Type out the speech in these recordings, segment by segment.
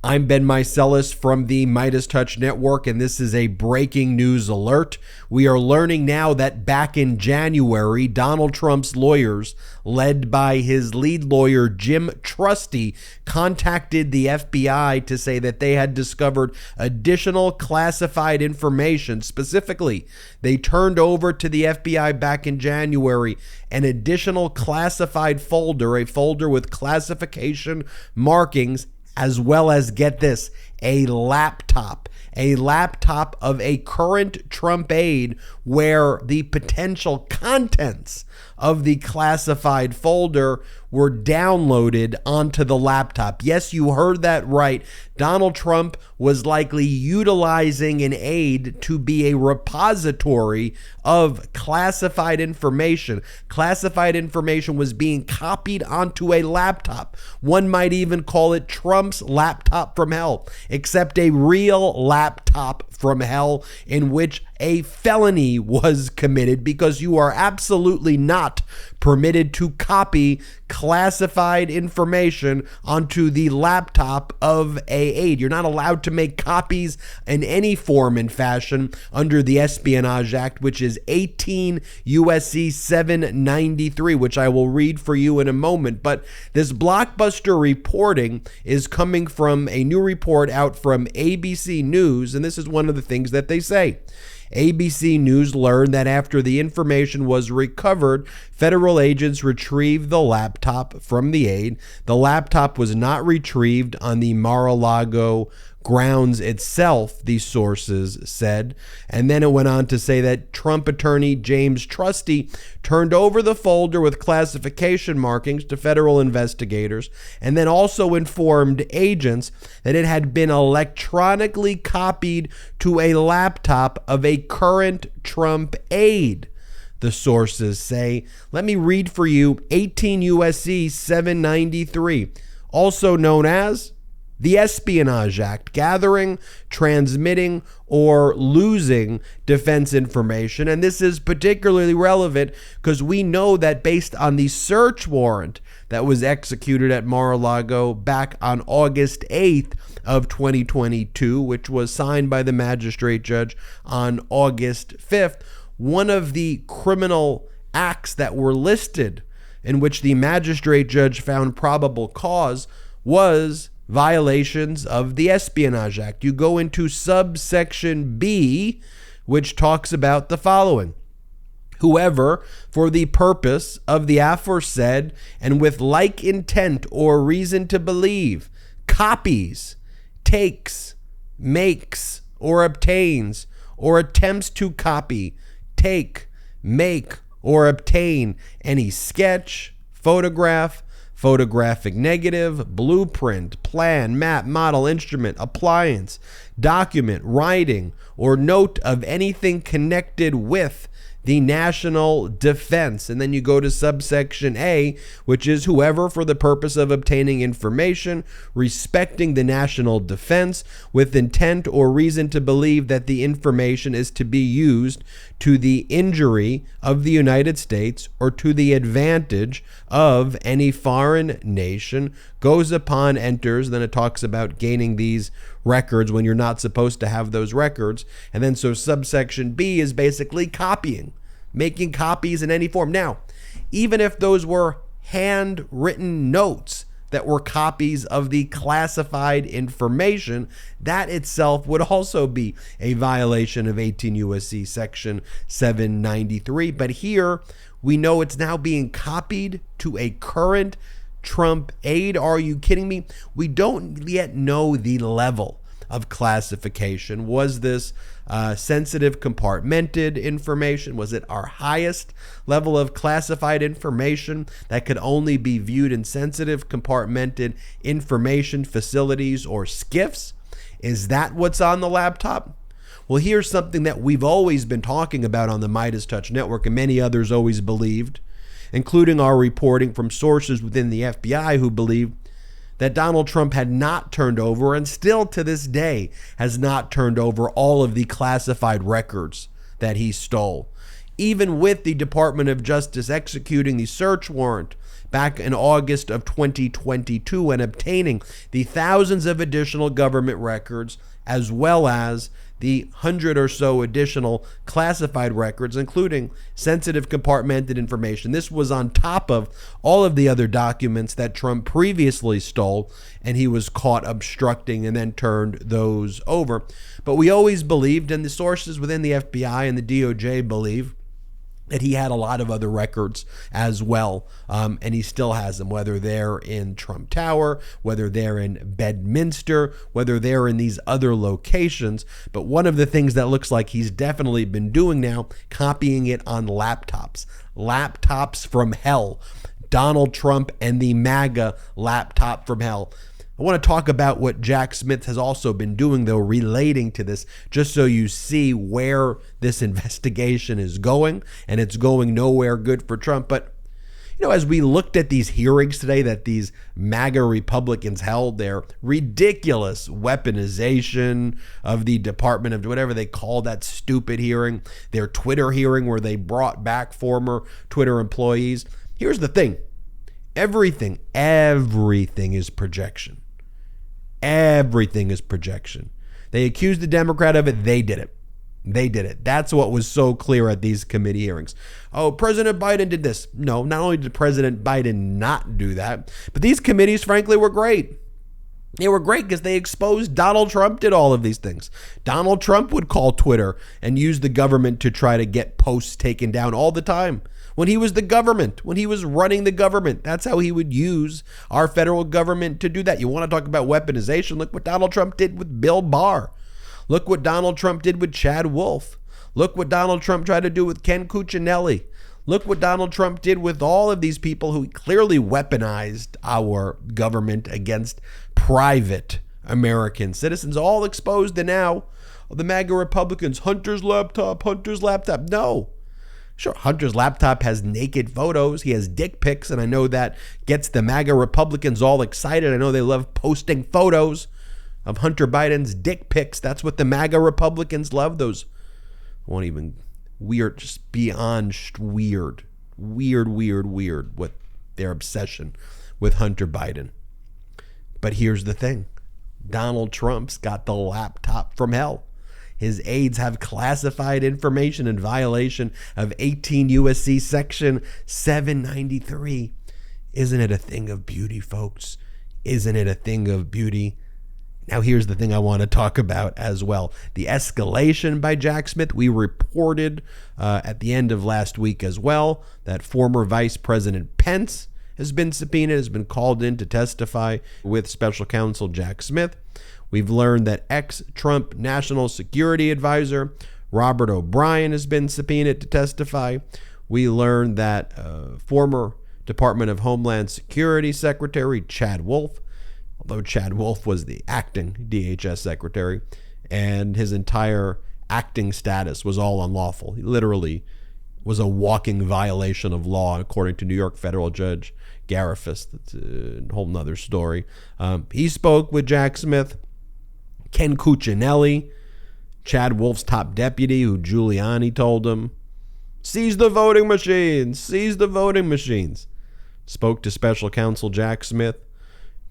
I'm Ben Meiselas from the MeidasTouch Network, and this is a breaking news alert. We are learning now that back in January, Donald Trump's lawyers, led by his lead lawyer, Jim Trusty, contacted the FBI to say that they had discovered additional classified information. Specifically, they turned over to the FBI back in January an additional classified folder, a folder with classification markings, as well as, get this, a laptop of a current Trump aide where the potential contents of the classified folder were downloaded onto the laptop. Yes, you heard that right. Donald Trump was likely utilizing an aide to be a repository of classified information. Classified information was being copied onto a laptop. One might even call it Trump's laptop from hell, except a real laptop from hell in which a felony was committed, because you are absolutely not permitted to copy classified information onto the laptop of a aide. You're not allowed to make copies in any form and fashion under the Espionage Act, which is 18 U.S.C. 793, which I will read for you in a moment. But this blockbuster reporting is coming from a new report out from ABC News, and this is one of the things that they say. ABC News learned that after the information was recovered, federal agents retrieved the laptop from the aide. The laptop was not retrieved on the Mar-A-Lago grounds itself, these sources said. And then it went on to say that Trump attorney James Trusty turned over the folder with classification markings to federal investigators, and then also informed agents that it had been electronically copied to a laptop of a current Trump aide. The sources say, let me read for you 18 U.S.C. 793, also known as the Espionage Act, gathering, transmitting, or losing defense information. And this is particularly relevant because we know that based on the search warrant that was executed at Mar-A-Lago back on August 8th of 2022, which was signed by the magistrate judge on August 5th, one of the criminal acts that were listed in which the magistrate judge found probable cause was violations of the Espionage Act. You go into subsection B, which talks about the following: whoever, for the purpose of the aforesaid and with like intent or reason to believe, copies, takes, makes, or obtains, or attempts to copy, take, make, or obtain any sketch, photograph, photographic negative, blueprint, plan, map, model, instrument, appliance, document, writing, or note of anything connected with the national defense. And then you go to subsection A, which is whoever, for the purpose of obtaining information respecting the national defense with intent or reason to believe that the information is to be used to the injury of the United States or to the advantage of any foreign nation, goes upon, enters. Then it talks about gaining these records when you're not supposed to have those records. And then so subsection B is basically copying, making copies in any form. Now, even if those were handwritten notes that were copies of the classified information, that itself would also be a violation of 18 U.S.C. section 793. But here we know it's now being copied to a current Trump aide. Are you kidding me? We don't yet know the level of classification. Was this sensitive compartmented information? Was it our highest level of classified information that could only be viewed in sensitive compartmented information facilities or SCIFs? Is that what's on the laptop? Well, here's something that we've always been talking about on the MeidasTouch Network, and many others always believed, including our reporting from sources within the FBI who believed that Donald Trump had not turned over, and still to this day has not turned over, all of the classified records that he stole. Even with the Department of Justice executing the search warrant back in August of 2022 and obtaining the thousands of additional government records, as well as the 100 or so additional classified records, including sensitive compartmented information. This was on top of all of the other documents that Trump previously stole, and he was caught obstructing and then turned those over. But we always believed, and the sources within the FBI and the DOJ believe, that he had a lot of other records as well, and he still has them, whether they're in Trump Tower, whether they're in Bedminster, whether they're in these other locations. But one of the things that looks like he's definitely been doing now, copying it on laptops from hell. Donald Trump and the MAGA laptop from hell. I want to talk about what Jack Smith has also been doing, though, relating to this, just so you see where this investigation is going, and it's going nowhere good for Trump. But, as we looked at these hearings today that these MAGA Republicans held, their ridiculous weaponization of the Department of whatever they call that stupid hearing, their Twitter hearing where they brought back former Twitter employees. Here's the thing. Everything is projection. Everything is projection. They accused the Democrat of it. They did it. That's what was so clear at these committee hearings. Oh, President Biden did this. No, not only did President Biden not do that, but these committees, frankly, were great. They were great because they exposed Donald Trump did all of these things. Donald Trump would call Twitter and use the government to try to get posts taken down all the time. When he was the government, when he was running the government, that's how he would use our federal government to do that. You want to talk about weaponization? Look what Donald Trump did with Bill Barr. Look what Donald Trump did with Chad Wolf. Look what Donald Trump tried to do with Ken Cuccinelli. Look what Donald Trump did with all of these people who clearly weaponized our government against private American citizens, all exposed to now the MAGA Republicans. Hunter's laptop. No. Sure, Hunter's laptop has naked photos. He has dick pics, and I know that gets the MAGA Republicans all excited. I know they love posting photos of Hunter Biden's dick pics. That's what the MAGA Republicans love. Those won't even weird, just beyond weird with their obsession with Hunter Biden. But here's the thing. Donald Trump's got the laptop from hell. His aides have classified information in violation of 18 U.S.C. Section 793. Isn't it a thing of beauty, folks? Isn't it a thing of beauty? Now, here's the thing I want to talk about as well. The escalation by Jack Smith. We reported at the end of last week as well that former Vice President Pence has been subpoenaed, has been called in to testify with Special Counsel Jack Smith. We've learned that ex-Trump National Security Advisor Robert O'Brien has been subpoenaed to testify. We learned that former Department of Homeland Security Secretary Chad Wolf, although Chad Wolf was the acting DHS secretary, and his entire acting status was all unlawful. He literally was a walking violation of law, according to New York federal judge Garifas. That's a whole nother story. He spoke with Jack Smith. Ken Cuccinelli, Chad Wolf's top deputy, who Giuliani told him, seize the voting machines, spoke to Special Counsel Jack Smith.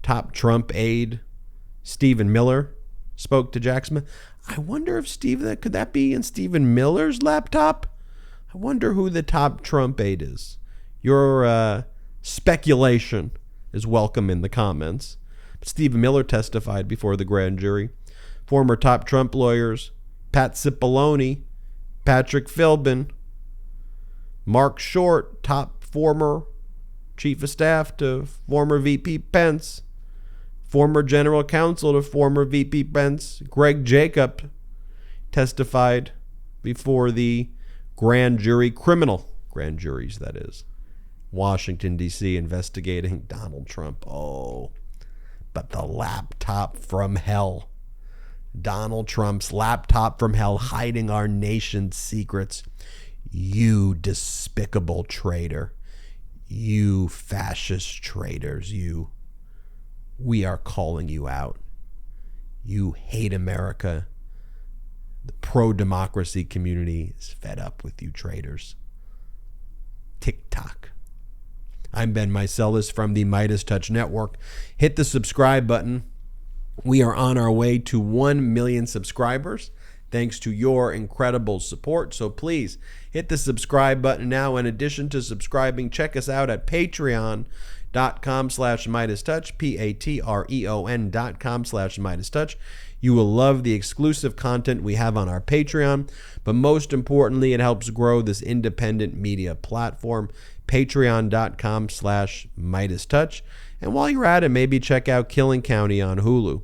Top Trump aide Stephen Miller spoke to Jack Smith. I wonder if could that be in Stephen Miller's laptop? I wonder who the top Trump aide is. Your speculation is welcome in the comments. But Stephen Miller testified before the grand jury. Former top Trump lawyers Pat Cipollone, Patrick Philbin, Mark Short, top former chief of staff to former VP Pence, former general counsel to former VP Pence, Greg Jacob, testified before the grand juries, that is, Washington, D.C., investigating Donald Trump. Oh, but the laptop from hell. Donald Trump's laptop from hell, hiding our nation's secrets. You despicable traitor. You fascist traitors. We are calling you out. You hate America. The pro-democracy community is fed up with you traitors. TikTok. I'm Ben Meiselas from the MeidasTouch Network. Hit the subscribe button. We are on our way to 1 million subscribers thanks to your incredible support. So please hit the subscribe button now. In addition to subscribing, check us out at patreon.com/MeidasTouch, patreon.com/MeidasTouch. You will love the exclusive content we have on our Patreon, but most importantly, it helps grow this independent media platform, patreon.com/MeidasTouch. And while you're at it, maybe check out Killing County on Hulu. I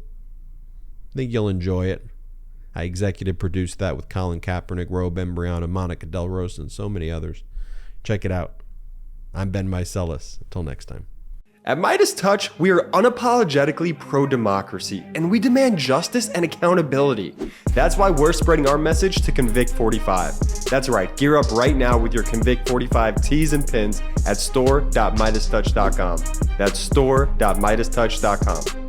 think you'll enjoy it. I executive produced that with Colin Kaepernick, Robe Embriana, Monica Del Rosa, and so many others. Check it out. I'm Ben Meiselas. Until next time. At MeidasTouch, we are unapologetically pro-democracy, and we demand justice and accountability. That's why we're spreading our message to Convict 45. That's right, gear up right now with your Convict 45 tees and pins at store.meidastouch.com. That's store.meidastouch.com.